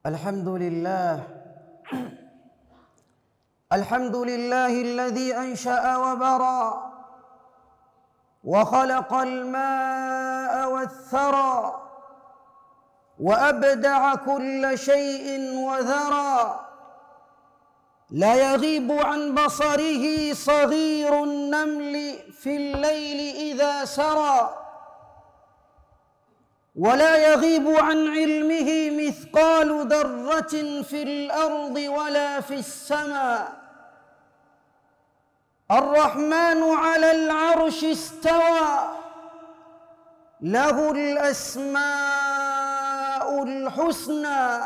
الحمد لله الذي أنشأ وبرى وخلق الماء والثرى وأبدع كل شيء وذرى لا يغيب عن بصره صغير النمل في الليل إذا سرى ولا يغيب عن علمه مثقال ذرة في الأرض ولا في السماء الرحمن على العرش استوى له الأسماء الحسنى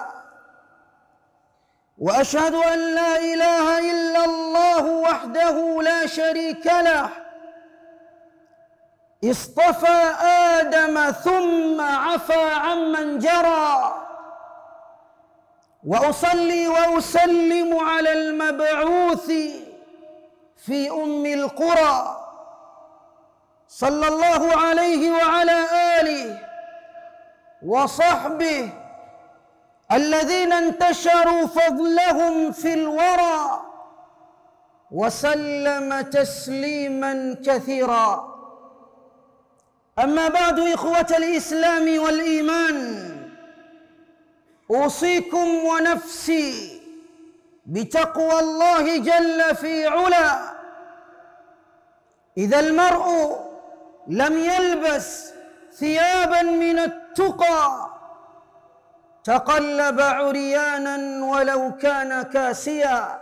وأشهد أن لا إله إلا الله وحده لا شريك له اصطفى آدم ثم عفى عمن جرى وأصلي وأسلم على المبعوث في أم القرى صلى الله عليه وعلى آله وصحبه الذين انتشروا فضلهم في الورى وسلم تسليما كثيرا. أما بعد، إخوة الإسلام والإيمان، أوصيكم ونفسي بتقوى الله جل في علا. إذا المرء لم يلبس ثيابا من التقى تقلب عريانا ولو كان كاسيا،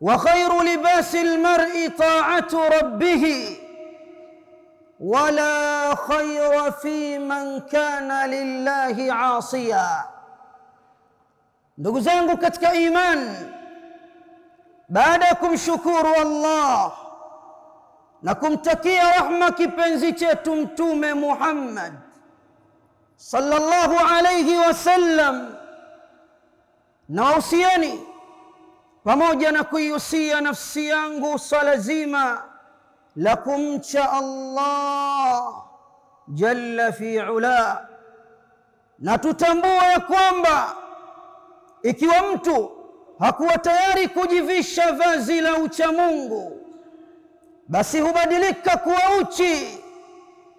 وخير لباس المرء طاعة ربه، ولا خير في من كان lillahi asiya. Ndugu zangu katika iman, baada ya kumshukuru Allah na kumtakia rahma kipenzi chetu Mtume Muhammad sallallahu alayhi wasallam, na wausieni pamoja na kuihusia nafsi yangu swala zima la kumcha Allah jalla fi ula. Na tutambua ya kwamba ikiwa mtu hakuwa tayari kujivisha vazi la uchamungu, basi hubadilika kuwa uchi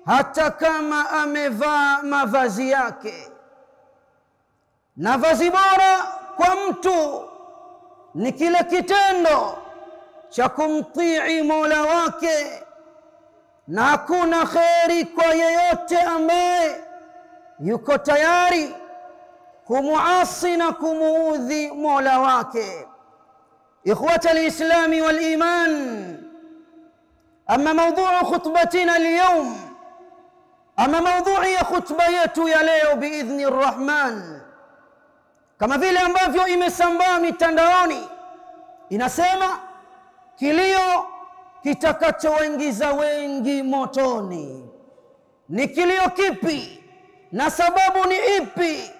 hata kama amevaa mavazi yake. Na vazi bora kwa mtu ni kile kitendo cha kumtii Mola wake, na hakuna kheri kwa yeyote ambaye yuko tayari kumuasi na kumuudhi Mola wake. Ikhwata al-Islami wal-Iman, ama mawduu khutbatina al-yawm, ama mawduu ya khutba yetu ya leo biidhni ar-Rahman, kama vile ambavyo imesambaa mitandaoni, inasema kilio kitakachowaingiza wengi motoni. Ni kilio kipi na sababu ni ipi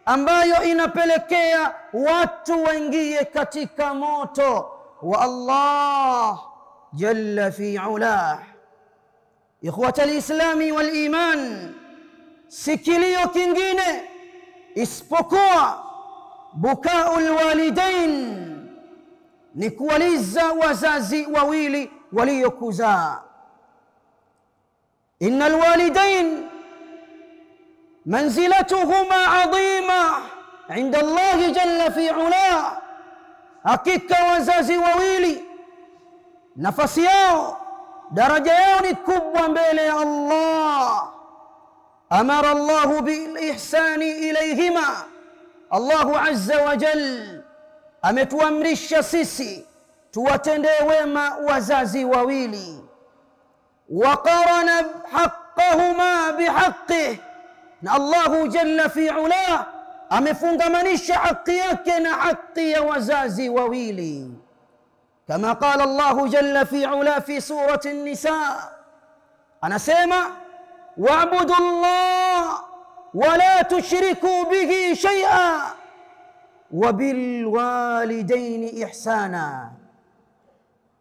ambayo inapelekea watu waingie katika moto wa Allah jalla fi ula? Ikhwata al-Islami wal-Iman, si kilio kingine isipokuwa bukaul walidain, ni kuwaliza wazazi wawili waliokuzaa. Innal walidain manzilatuhuma adhima inda Allah jalla fi ula, hakika wazazi wawili nafasi yao, daraja yao ni kubwa mbele ya Allah. Amara Allah bil ihsani ilayhima, Allahu azza wa jalla ametuamrisha sisi tuwatendee wema wazazi wawili. Waqarana haqqahuma bihaqqih, na Allahu jalla fi ula amefungamanisha haki yake na haki ya wazazi wawili. Kama qala Allahu jalla fi ula fi surati an-Nisa, anasema wa'budu Allah wa la tushriku bihi shay'a وبالوالدين إحسانا,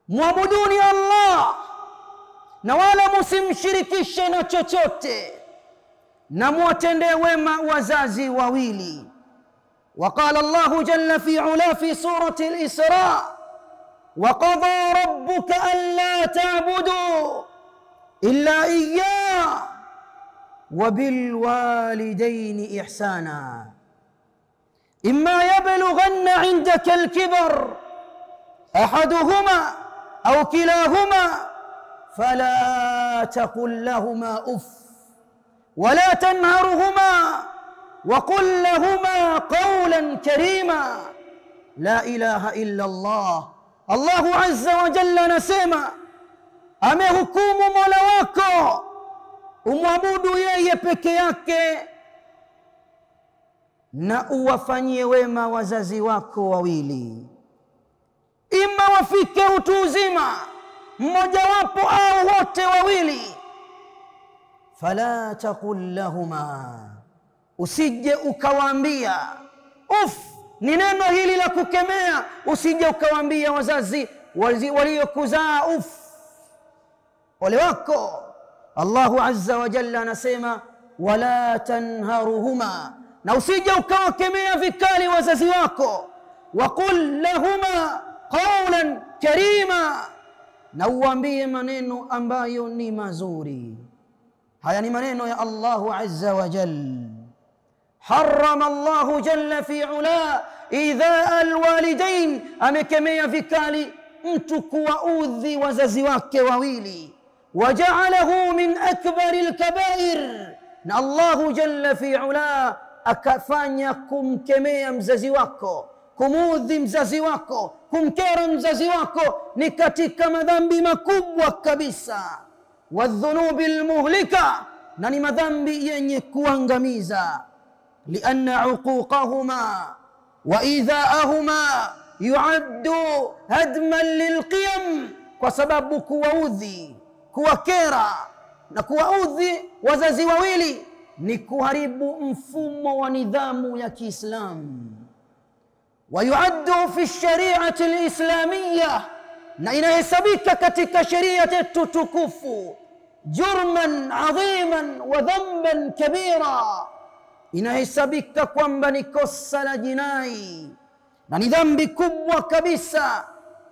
muabuduni Allah na wala msimshirikishe na chochote, na muwatendee wema wazazi wawili. وقال الله جل في علا في سورة الإسراء وقضى ربك ألا تعبدوا إلا إياه وبالوالدين إحسانا إما يبلغن عندك الكبر أحدهما أو كلاهما فلا تقل لهما أف ولا تنهرهما وقل لهما قولا كريما. لا إله إلا الله. الله عز وجل نسema amehukumu Mola wako umwabudu yeye peke yake na uwafanyie wema wazazi wako wawili, ima wafike utu uzima mmoja wapo au wote wawili. Fala taqul lahuma, usije ukawaambia uf. Ni neno hili la kukemea. Usije ukawaambia wazazi waliokuzaa uf, ole wako. Allahu azza wa jalla anasema wala tanharuhuma, na usije ukawakemea vikali wazazi wako. Waqul lahuma qawlan karima, na uambie maneno ambayo ni mazuri. Haya ni maneno ya Allahu azza wa jalla. Harrama Allahu jalla fi ula idha alwalidain, amekemea vikali mtu kuwaudhi wazazi wake wawili. Waja'alahu min akbari alkabair, na Allahu jalla fi ula akafanya kumkemea mzazi wako, kumuudhi mzazi wako, kumkera mzazi wako ni katika madhambi makubwa kabisa. Wadhunubi almuhlika, na ni madhambi yenye kuangamiza. Lianna uquqahuma wa idhaahuma yuaddu hadman lilqiyam, kwa sababu kuwaudhi, kuwakera na kuwaudhi wazazi wawili ni kuharibu mfumo wa nidhamu ya Kiislamu. ويعد في الشريعة الإسلامية, na inahesabika katika sheria yetu tukufu, jurman adhiman wa dhanban kabira, inahesabika kwamba ni kosa la jinai na ni dhambi kubwa kabisa.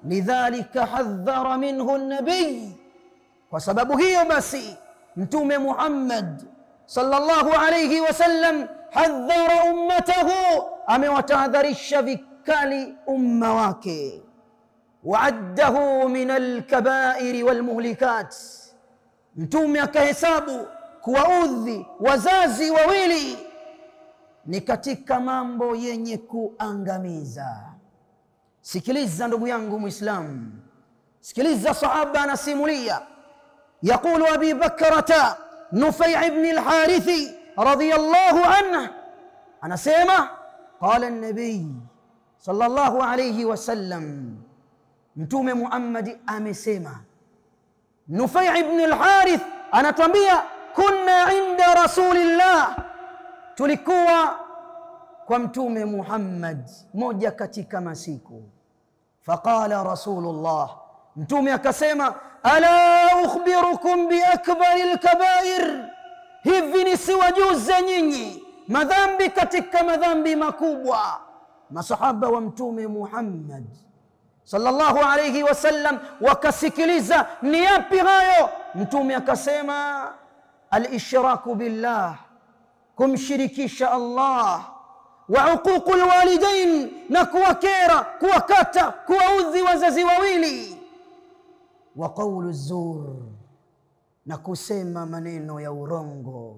Lidhalika hadhara minhu an-nabiy, kwa sababu hiyo basi Mtume Muhammad sallallahu alayhi wasallam hadhara ummatahu, amewatahadharisha vikali umma wake. Waaddahu min alkabairi walmuhlikat, Mtume akahesabu kuwaudhi wazazi wawili ni katika mambo yenye kuangamiza. Sikiliza ndugu yangu Muislamu, sikiliza sahaba anasimulia. Yaqulu Abi Bakrata Nufay' ibn al-Harithi radiyallahu anhu, anasema qala an-nabiy sallallahu alayhi wasallam, Mtume Muhammad amesema. Nufay' ibn al-Harith anatuambia kunna inda rasulillah, tulikuwa kwa Mtume Muhammad moja katika masiku. Faqala rasulullah, Mtume akasema ala ukhbirukum bi akbaril kabair, hivi nisiwajuze nyinyi madhambi katika madhambi makubwa. Masahaba wa Mtume Muhammad sallallahu alayhi wasallam wakasikiliza ni yapi hayo. Mtume akasema al-ishraku billah, kumshirikisha Allah, wa uququl walidain, na kuwakera, kuwakata, kuwaudhi wazazi wawili, wa qawlu zur, na kusema maneno ya urongo.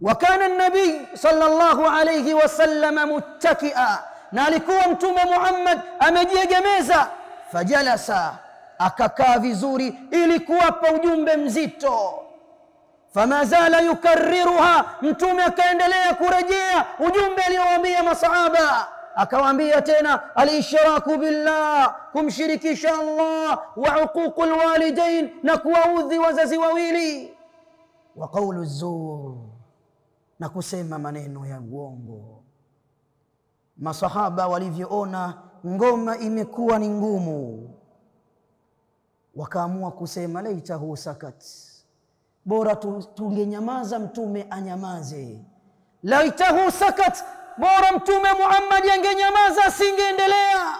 وكان النبي صلى الله عليه وسلم متكئا, na alikuwa Mtume Muhammad amejiegemeza. Fajalasa, akakaa vizuri ili kuwapa ujumbe mzito. Fama zala yukarriruha, Mtume akaendelea kurejea ujumbe aliowaambia masahaba. Akawaambia tena al-ishraku billah, kumshirikisha Allah, wa uququl walidain, na kuwaudhi wazazi wawili, wa qawlu zur, na kusema maneno ya uongo. Masahaba walivyoona ngoma imekuwa ni ngumu, wakaamua kusema laitahu sakat, bora tungenyamaza Mtume anyamaze. Laitahu sakat, bora mtume Muhammad angenyamaza, asingeendelea.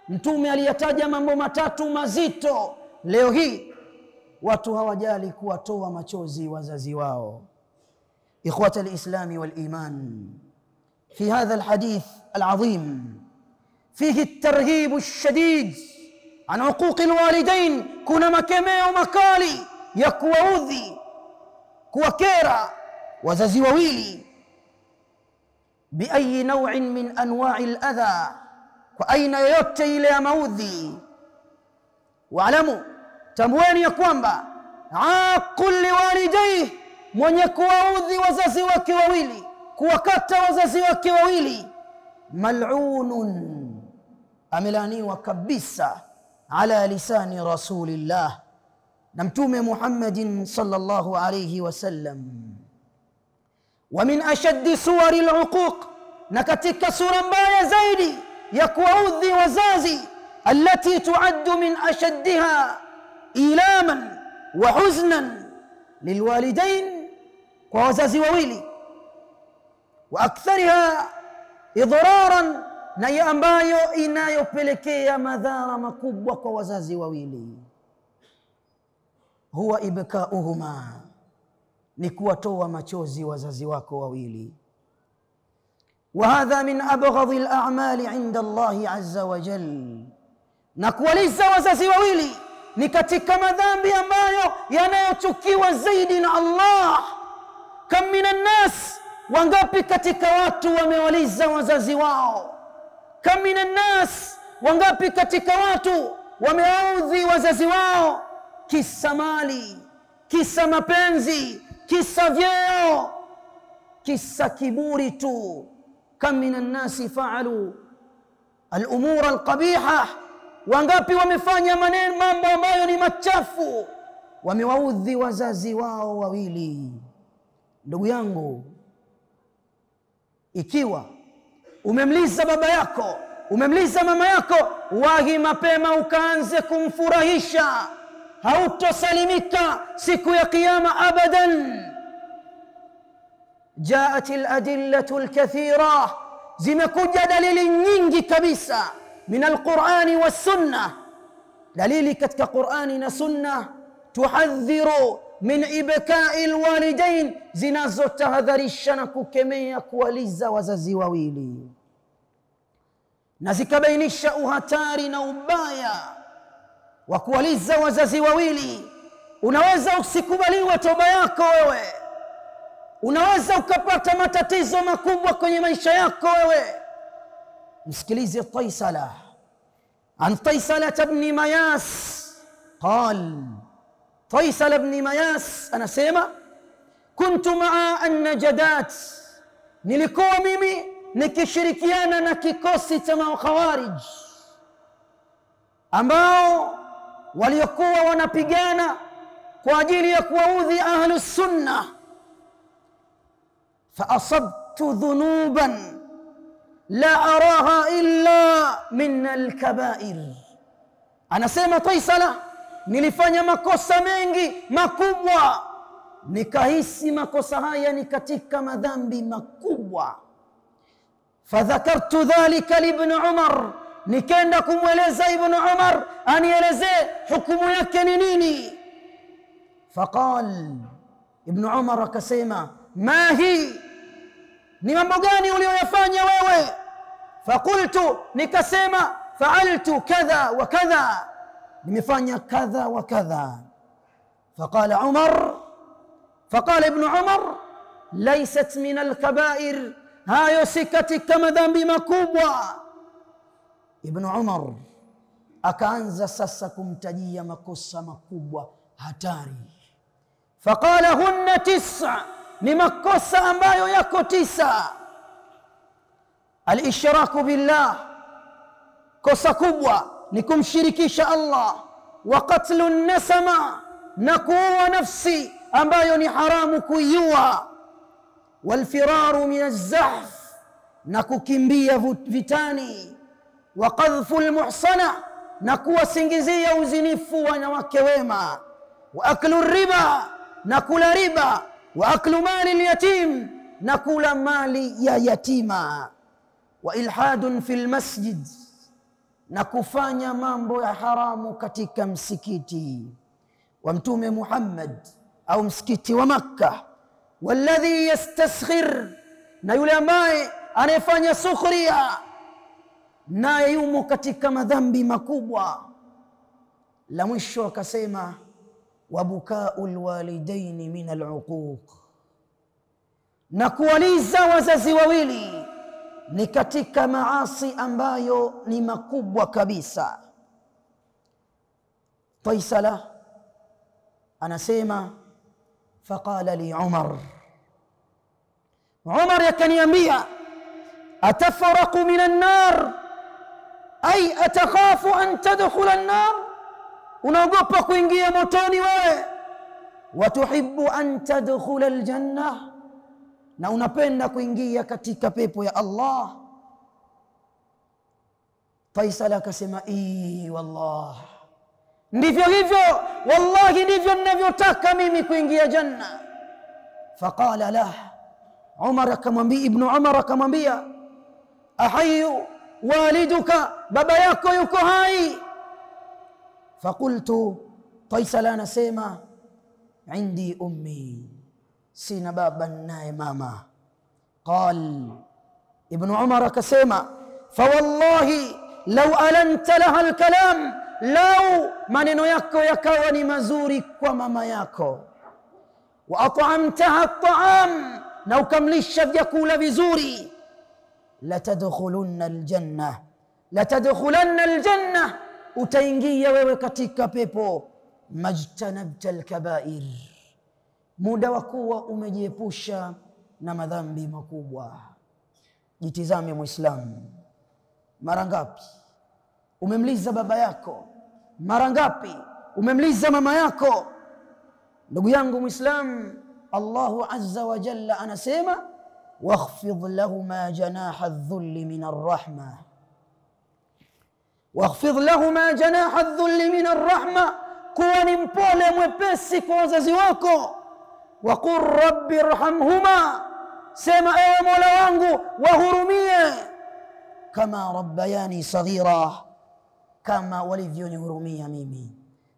Mtume aliyataja mambo matatu mazito. Leo hii watu hawajali kuwatoa machozi wazazi wao. Ikhwata al-Islam wal-Iman, fi hadha al-hadith al-azim fihi at-targhib ash-shadid an uquq al-walidain. Kuna makemeo makali ya kuwaudhi, kuwakera wazazi wawili, bi ayi naw'in min anwa'i al-adha, kwa aina yoyote ile ya maudhi. Waalamu, tambueni ya kwamba aqul liwalidayhi, mwenye kuwaudhi wazazi wake wawili, kuwakata wazazi wake wawili, mal'unun, amelaniwa kabisa, ala lisani rasulillah, na mtume Muhammadin sallallahu alayhi wasallam. Wa min ashaddi suwari al-uquq, na katika sura mbaya zaidi ya kuwaudhi wazazi, allati tuaddu min ashaddiha ilaman wa huznan lilwalidain, kwa wazazi wawili, wa akthariha idraran, na ya ambayo inayopelekea madhara makubwa kwa wazazi wawili, huwa ibkauhuma, ni kuwatoa machozi wazazi wako wawili. Wa hadha min abghadhi al-a'mali 'inda Allah 'azza wa jalla, na kuwaliza wazazi wawili ni katika madhambi ambayo yanayochukiwa zaidi na Allah. Kam minan nas, wangapi katika watu wamewaliza wazazi wao? Kam minan nas, wangapi katika watu wamewaudhi wazazi wao, kisa mali, kisa mapenzi, kisa vyeo, kisa kiburi tu. Kam minan nasi fa'alu al-umur al-qabiha, wangapi wamefanya mambo ambayo ni machafu, wamewaudhi wazazi wao wawili. Ndugu yangu, ikiwa umemliza baba yako, umemliza mama yako, wahi mapema ukaanze kumfurahisha, hautosalimika siku ya kiyama abadan. Jaat al-adillatu al-kathira, zimekuja dalili nyingi kabisa min al-Qur'ani was-sunnah, dalili katika Qur'ani na sunna, tuhadhiru min ibka'i al-walidain, zinazotahadharisha na kukemea kuwaliza wazazi wawili, na zikabainisha uhatari na ubaya wa kuwaliza wazazi wawili. Unaweza usikubaliwe toba yako wewe, unaweza ukapata matatizo makubwa kwenye maisha yako wewe. Msikilize Taisala, an Taisala ibn Mayas qal, Taisala ibn Mayas anasema, kuntu ma'a an-najadat, nilikuwa mimi nikishirikiana na kikosi cha makhawarij ambao waliokuwa wanapigana kwa ajili ya kuwaudhi ahlus sunnah. Fa asabtu dhunuban la araha illa min al-kaba'ir. Anasema Taisala, nilifanya makosa mengi makubwa, nikahisi makosa haya ni katika madhambi makubwa. Fadhakartu dhalika li ibn Umar, nikaenda kumweleza ibn Umar anielezee hukumu yake ni nini. Faqal, ibn Umar akasema, ma hi, ni mambo gani uliyofanya wewe? Faqultu, nikasema, fa'altu kadha wa kadha, nimefanya kadha wa kadha. Faqala Umar, faqala ibn Umar, laysat min al-kaba'ir, hayo si katika madhambi makubwa. Ibn Umar akaanza sasa kumtajia makosa makubwa hatari. Faqala hunna 9, ni makosa ambayo yako 9. Al-ishraku billah, kosa kubwa ni kumshirikisha Allah. Wa qatlu nasama, na kuua nafsi ambayo ni haramu kuiua. Walfiraru min az-zahf, na kukimbia vitani. Wa qadhfu al-muhsana, na kuwasingizia uzinifu wanawake wema. Wa aklu riba, na kula riba. Wa aklu mali al-yatim, na kula mali ya yatima. Wa ilhadun fil masjid, na kufanya mambo ya haramu katika msikiti wa Mtume Muhammad au msikiti wa Makkah. Walladhi yastaskhir, na yule ambaye anayefanya sukhria naye yumo katika madhambi makubwa. La mwisho akasema wabukaul walidaini min aluquq, na kuwaliza wazazi wawili ni katika maasi ambayo ni makubwa kabisa. Faisala anasema faqala li Umar yakaniambia atafraqu min an-nar ay atakhafu an tadkhula an-nar, unaogopa kuingia motoni wewe. Watuhibbu an tadkhula al-janna, na unapenda kuingia katika pepo ya Allah. Faisal akasema wallah, ndivyo hivyo, wallahi ndivyo ninavyotaka mimi kuingia janna. Faqala la, Ibn Umar akamwambia ahayu waliduka, baba yako yuko hai? Faqultu, Faisal anasema indi ummi, sina baba naye mama. Qal, Ibn Umar akasema fawallahi law alanta laha alkalam, lau maneno yako yakawa ni mazuri kwa mama yako, wa at'amtaha at'am, na ukamlisha vyakula vizuri, latadkhulunna aljanna, utaingia wewe katika pepo. Majtanabta alkabair, muda wa kuwa umejiepusha na madhambi makubwa. Jitizame Muislamu, mara ngapi umemliza baba yako? Mara ngapi umemliza mama yako? Ndugu yangu Muislamu, Allahu azza wa jalla anasema wakhfidh lahuma janaha adh-dhulli min ar-rahma, wakhfidh lahuma janaha adh-dhulli min ar-rahma, kuwa ni mpole mwepesi kwa wazazi wako. Waqur rabbi irhamhuma, sema ewe Mola wangu wahurumie, kama rabbayani saghira, kama walivyonihurumia mimi.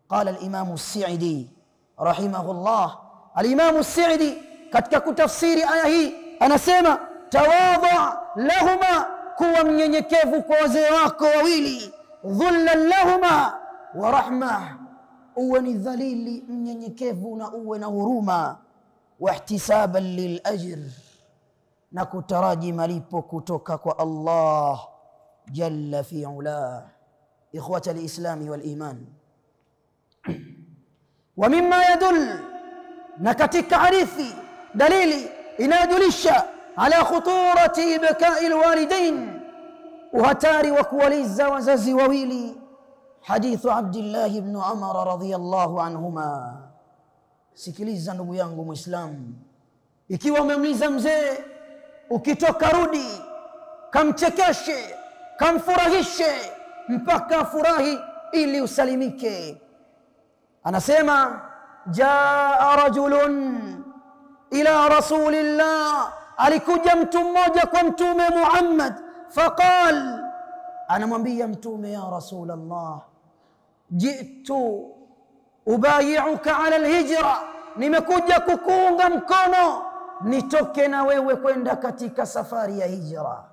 Qala al-Imam as-Sa'di rahimahullah, al-Imam as-Sa'di katika kutafsiri aya hii anasema tawadha lahuma, kuwa mnyenyekevu kwa wazee wako wawili. Dhullan lahuma wa rahma, uwe ni dhalili mnyenyekevu na uwe na huruma. Wa ihtisaban lil ajr, na kutaraji malipo kutoka kwa Allah jalla fi ula. Ikhwata al-Islam wal iman, wa mimma yadul, na katika hadithi dalili inayojulisha ala khuturati ibkai alwalidain, uhatari wa kuwaliza wazazi wawili, hadithu Abdullah ibn Umar radhiyallahu anhuma. Sikiliza ndugu yangu Muislamu, ikiwa umemliza mzee, ukitoka rudi, kamchekeshe, kamfurahishe mpaka afurahi ili usalimike. Anasema jaa rajulun ila rasulillah, alikuja mtu mmoja kwa Mtume Muhammad. Faqal, anamwambia Mtume ya Rasulullah, jitu ubayi'uka ala alhijra, nimekuja kukuunga mkono nitoke na wewe kwenda katika safari ya hijra.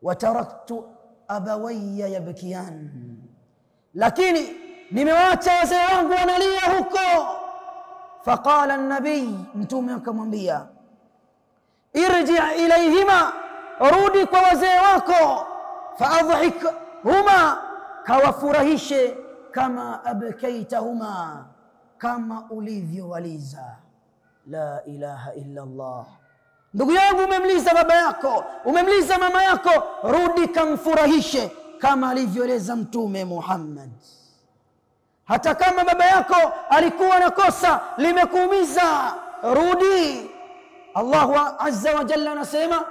Wataraktu abawayya yabkiyan, lakini nimewaacha wazee wangu wanalia huko. Faqala an-nabiy, Mtume akamwambia irji' ilayhima, rudi kwa wazee wako. Faadhikhuma, kawafurahishe, kama abkaitahuma, kama ulivyowaliza. La ilaha illa Allah. Ndugu yangu, umemliza baba yako, umemliza mama yako, rudi kamfurahishe kama alivyoeleza Mtume Muhammad. Hata kama baba yako alikuwa na kosa limekuumiza, rudi. Allahu azza wa jalla anasema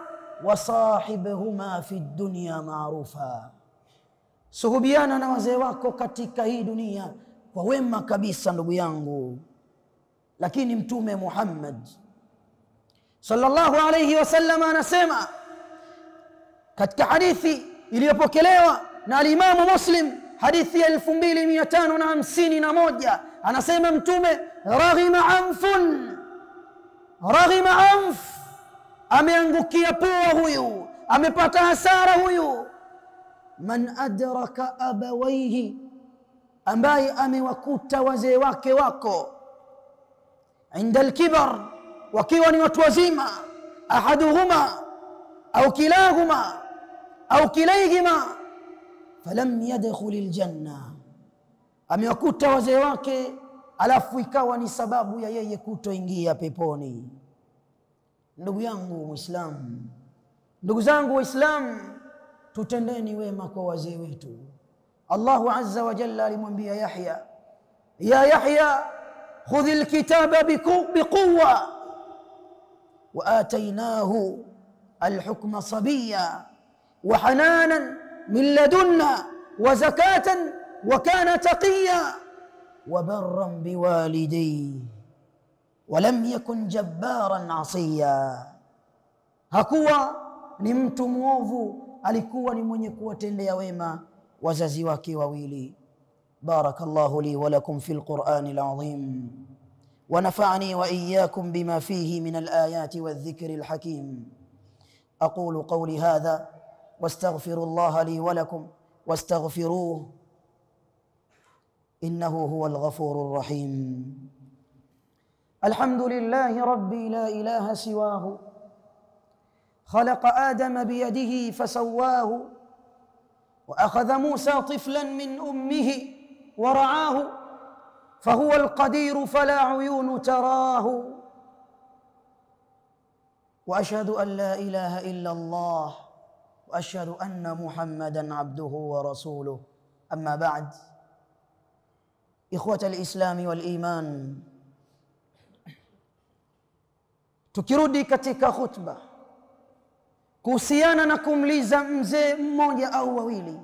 wasahibhuma fi dunya ma'rufa, suhubiana na wazee wako katika hii dunia kwa wema kabisa ndugu yangu. Lakini Mtume Muhammad sallallahu alayhi wasallam anasema katika hadithi iliyopokelewa na al-Imam Muslim, hadithi ya 2551, anasema mtume, raghima anf, ameangukia pua huyu, amepata hasara huyu, man adraka abawaihi, ambaye amewakuta wazee wake wako inda al-kibar, wakiwa ni watu wazima, ahaduhuma au kilahuma au kilayhima, falam yadkhul aljanna, amewakuta wazee wake alafu ikawa ni sababu ya yeye kutoingia peponi. Ndugu yangu Muislamu, ndugu zangu Waislamu, tutendeni wema kwa wazee wetu. Allahu azza wa jalla alimwambia Yahya, ya Yahya khudh alkitaba biquwwa wa atainahu alhukma sabiyya wa hananan min ladunna wa zakatan wa kana taqiya wa barran biwalidayhi wa lam yakun jabbaran asiya. Hakuwa ni mtu muovu, alikuwa ni mwenye kuwatendea wema wazazi wake wawili. Barakallahu li wa lakum fil Qur'anil azim wa nafa'ani wa iyyakum bima fihi min al-ayati wadh-dhikril hakim. aqulu qawli hadha wastaghfirullaha li wa lakum wastaghfiruhu innahu huwal ghafurur rahim. Alhamdulillahi rabbi la ilaha siwahu خلق آدم بيده فسواه وأخذ موسى طفلا من أمه ورعاه فهو القدير فلا عيون تراه وأشهد أن لا إله إلا الله وأشهد أن محمدا عبده ورسوله. أما بعد، إخوة الإسلام والإيمان، tukirudi katika khutba kuhusiana na kumliza mzee mmoja au wawili,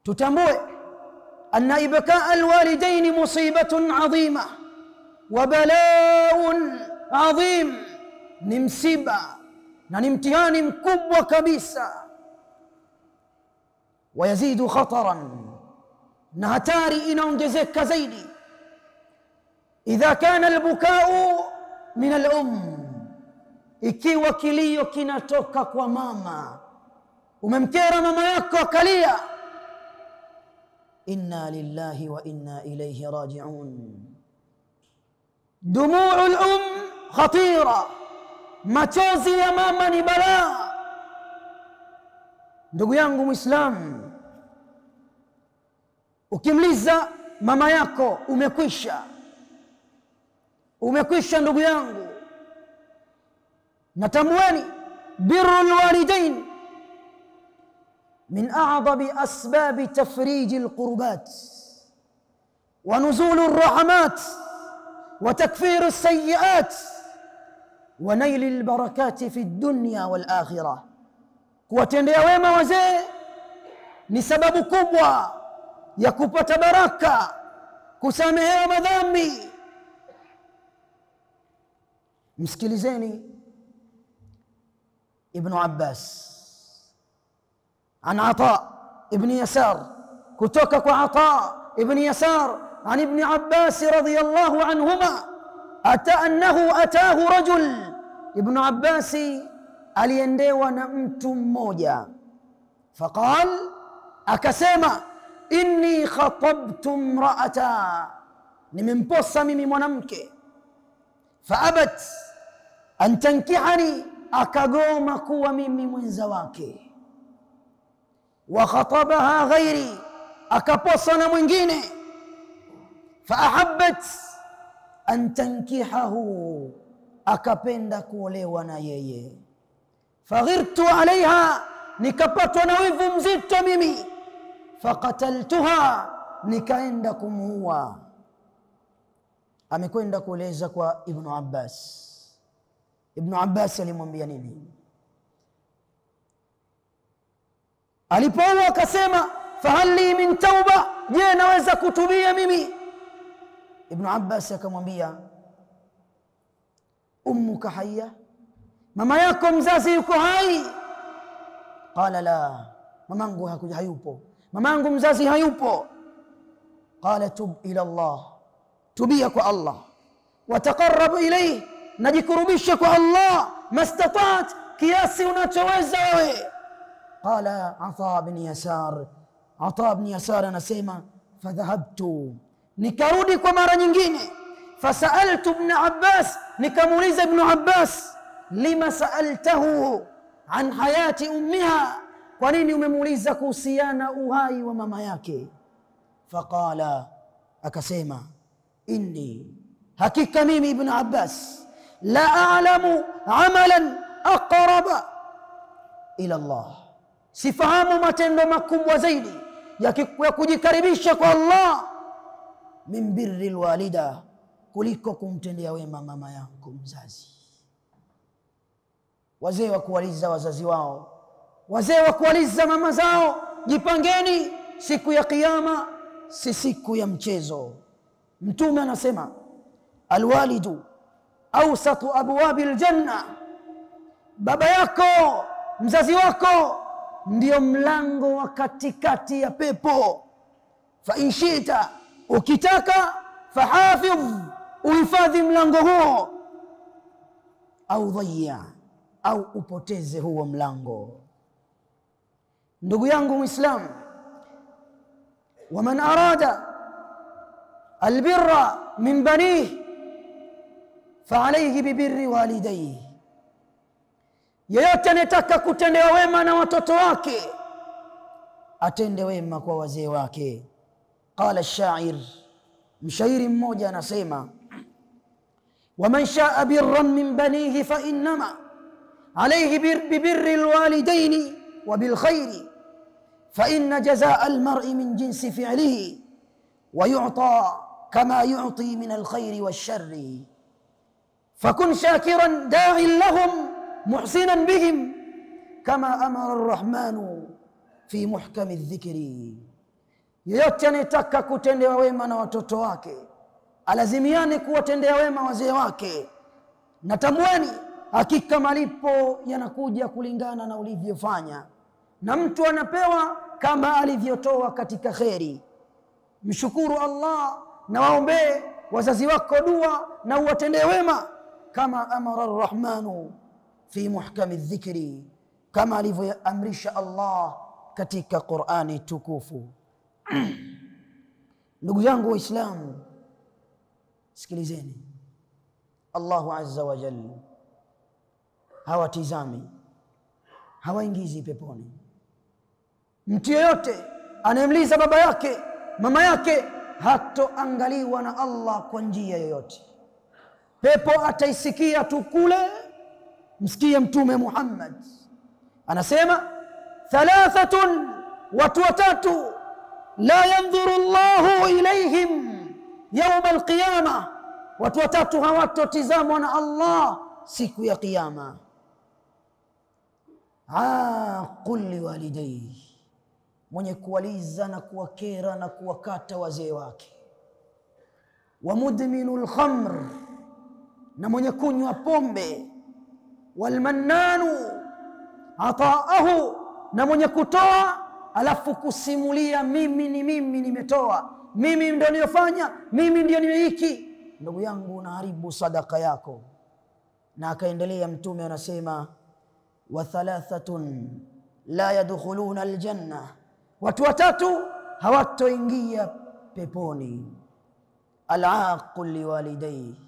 tutambue anna ibkaa alwalidain musibatun adhima wa bala'un adhim, ni msiba na ni mtihani mkubwa kabisa. Wayazidu khataran, na hatari inaongezeka zaidi, idha kana albukau min al-umm, ikiwa kilio kinatoka kwa mama. Umemkera mama yako akalia, inna lillahi wa inna ilayhi raji'un. Dumu'ul khatira, machozi ya mama ni balaa. Ndugu yangu Muislamu, ukimliza mama yako umekwisha ndugu yangu. Natambueni birrul walidain min a'dhabi asbabi tafrij alqurbat wa nuzul arrahmat wa takfir alsayiat wa nail albarakat fi ad-dunya wal akhirah. Kuwatendea wema wazee ni sababu kubwa ya kupata baraka, kusamehewa madhambi. Msikilizeni ابن عباس عن عطاء ابن يسار، كتوكك عطاء ابن يسار عن ابن عباس رضي الله عنهما أنه أتاه رجل. ابن عباس aliendewa na mtu mmoja, faqal, akasema, inni khatabtu imra'ata, nimemposa mimi mwanamke, faabat an tankihani, akagoma kuwa mimi mwenza wake, wa khatabaha ghairi, akaposa na mwingine, faahabbat an tankihahu, akapenda kuolewa na yeye, faghirtu alaiha, nikapatwa na wivu mzito mimi, faqataltuha, nikaenda kumuua. Amekwenda kueleza kwa Ibn Abbas. Ibn Abbas alimwambia nini? Alipoua akasema, fahali min tauba, je, naweza kutubia mimi? Ibn Abbas akamwambia, ummuka hayya, mama yako mzazi yuko hai? Qala la, mamangu hayupo, mamangu mzazi hayupo. Qala tub ila Allah, tubia kwa Allah, wataqarrab ilayhi, najikurubisha kwa Allah, mastata'at, kiasi unachoweza wewe. Qala Ata bin Yasar, Ata bin Yasar anasema fadhahabtu, nikarudi kwa mara nyingine, fasaltu ibn Abbas, nikamuuliza ibn Abbas, lima saaltahu an hayati ummiha, kwa nini umemuuliza kuhusiana uhai wa mama yake? Faqala, akasema, inni, hakika mimi ibn Abbas, la a'lamu amalan aqraba ila Allah, sifahamu matendo makubwa zaidi ya kujikaribisha kwa Allah, min birri alwalida, kuliko kumtendea wema mama yako mzazi. Wazee wa kuwaliza wazazi wao, wazee wa kuwaliza mama zao, jipangeni, siku ya kiyama si siku ya mchezo. Mtume anasema alwalidu awsatu abwabi aljanna, baba yako mzazi wako ndio mlango wa katikati ya pepo. Fa in shita, ukitaka, fahafidh, uhifadhi mlango huo, au dhayya, au upoteze huo mlango. Ndugu yangu Muislamu, waman arada albirra min banihi faalayhi bibirri walidayhi, yeyote anataka kutendewa wema na watoto wake, atende wema kwa wazee wake. Qala ash-sha'ir, mshairi mmoja anasema, waman sha'a birran min banihi fa innama alayhi bibirri alwalidaini wa bilkhairi, fa inna jazaa almar'i min jinsi fi'lihi wa yu'ta kama yu'ti min alkhairi wash-sharri, fakun shakiran da'in lahum muhsinan bihim kama amara arrahmanu fi muhkami dhikri. Yeyote anayetaka kutendewa wema na watoto wake, alazimiane kuwatendea wema wazee wake, na tambueni, hakika malipo yanakuja kulingana na ulivyofanya, na mtu anapewa kama alivyotoa katika kheri. Mshukuru Allah na waombee wazazi wako dua na uwatendee wema, kama amara arrahmanu fi muhkami dhikri, kama alivyoamrisha Allah katika Qur'ani tukufu. Ndugu zangu Waislamu, sikilizeni, Allahu azza wa jalla hawatizami, hawaingizi peponi mtu yeyote anayemliza baba yake mama yake, hatoangaliwa na Allah kwa njia yoyote. Pepo ataisikia tu kule. Msikie Mtume Muhammad anasema, thalathatun, watu watatu, la yanzuru Allahu ilayhim yawma alqiyama, watu watatu hawatotizamwa na Allah siku ya kiyama. Aqul liwalidayhi, mwenye kuwaliza na kuwakera na kuwakata wazee wake. Wa mudminul khamr, na mwenye kunywa pombe. Walmannanu ataahu, na mwenye kutoa alafu kusimulia, mimi nimetoa, mimi ndio niliyofanya, mimi ndio nimeiki. Ndugu yangu, unaharibu sadaka yako. Na akaendelea Mtume anasema, wa thalathatun la yadkhuluna aljanna, watu watatu hawatoingia peponi. Al-aqul liwalidayhi,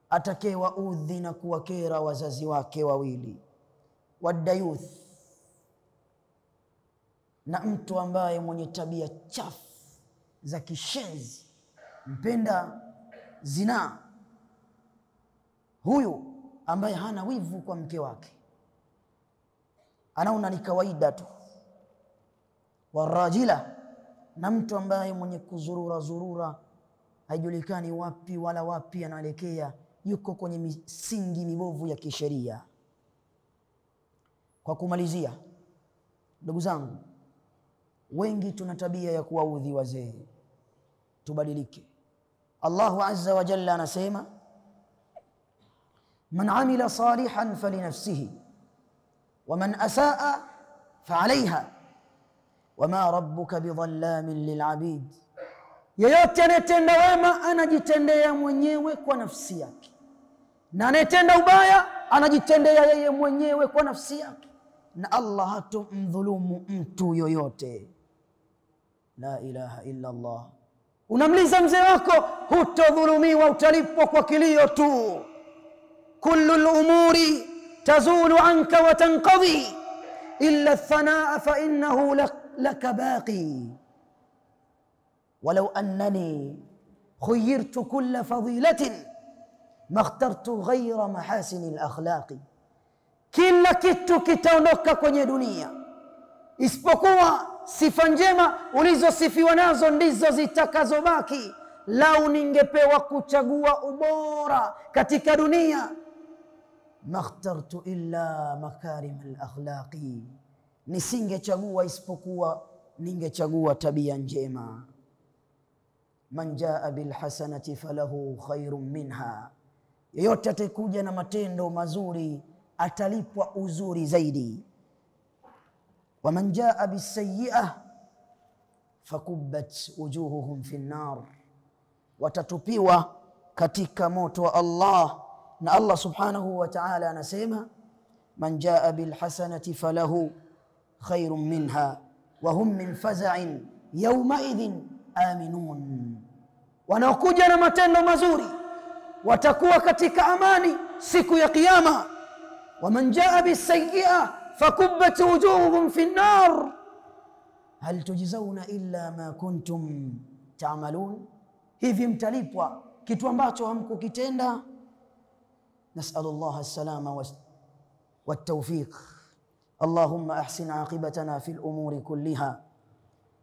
atakewa udhi na kuwakera wazazi wake wawili. Wadayuth, na mtu ambaye mwenye tabia chafu za kishenzi, mpenda zina, huyu ambaye hana wivu kwa mke wake, anaona ni kawaida tu. Warajila, na mtu ambaye mwenye kuzurura zurura, haijulikani wapi wala wapi anaelekea, yuko kwenye misingi mibovu ya kisheria. Kwa kumalizia, ndugu zangu, wengi tuna tabia ya kuwaudhi wazee. Tubadilike. Allahu azza wa jalla anasema, man amila salihan falinafsihi wa man asaa fa'alayha wama rabbuka bidhallamin lil'abid. Yeyote anayetenda wema anajitendea mwenyewe kwa nafsi yake, na anayetenda ubaya anajitendea yeye mwenyewe kwa nafsi yake, na Allah hatomdhulumu mtu yoyote. La ilaha illa Allah. Unamliza mzee wako, hutodhulumiwa, utalipwa kwa kilio tu. kullu al-umuri tazulu anka wa tanqadhi illa ath-thanaa fa innahu laka baqi. walau annani khayyartu kulla fadilatin ma ikhtartu ghayra mahasini al-akhlaqi. Kila kitu kitaondoka kwenye dunia isipokuwa sifa njema ulizosifiwa nazo ndizo zitakazobaki. Lau ningepewa kuchagua ubora katika dunia, makhtartu illa makarim al-akhlaqi, nisingechagua isipokuwa ningechagua tabia njema. man jaa bil hasanati falahu khairun minha, yeyote atakuja na matendo mazuri atalipwa uzuri zaidi. wa man jaa bis sayyi'ah fakubbat wujuhuhum fi an-nar, watatupiwa katika moto wa Allah. Na Allah subhanahu wa ta'ala anasema man jaa bil hasanati falahu khairun minha wa hum min faza'in yawma idhin aminun. Wanaokuja na matendo mazuri watakuwa katika amani siku ya kiyama. wa man jaa bis sayyi'ah fakubbat wujuhuhum fi an-nar hal tujzauna illa ma kuntum ta'malun, hivi mtalipwa kitu ambacho hamkukitenda. nas'alullah as-salama wat-tawfiq. Allahumma ahsin 'aqibatana fil umuri kulliha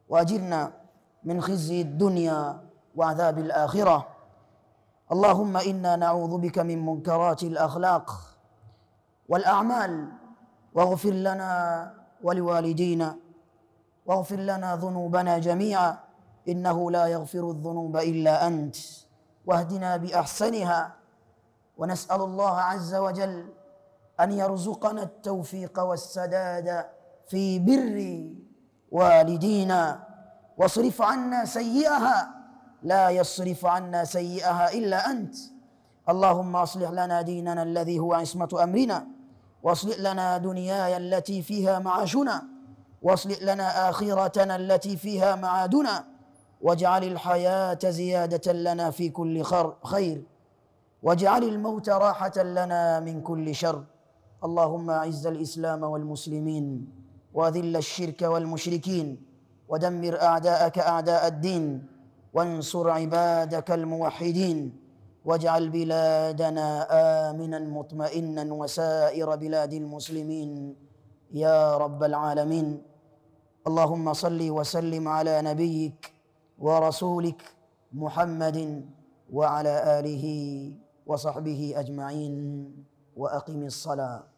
wajirna min khizyi ad-dunya wa 'adhabil akhirah. Allahumma inna na'udhu bika min munkarati al-akhlaq wal a'mal waghfir lana wa liwalidina waghfir lana dhunubana jami'a innahu la yaghfiru adh-dhunuba illa ant wahdina bi ahsaniha. wa nas'alu Allah 'azza wa jalla an yarzuqana at-tawfiqa was-sadada fi birri walidina wasrif 'anna sayyi'aha la yasrif 'anna sayyi'aha illa ant. Allahumma aslih lana dinana alladhi huwa 'ismatu amrina واصلح لنا دنيانا التي فيها معاشنا واصلح لنا آخرتنا التي فيها معادنا واجعل الحياة زيادة لنا في كل خير واجعل الموت راحة لنا من كل شر. اللهم أعز الإسلام والمسلمين وأذل الشرك والمشركين ودمر أعداءك أعداء الدين وانصر عبادك الموحدين واجعل بلادنا آمنا مطمئنا وسائر بلاد المسلمين يا رب العالمين. اللهم صل وسلم على نبيك ورسولك محمد وعلى آله وصحبه أجمعين وأقم الصلاة.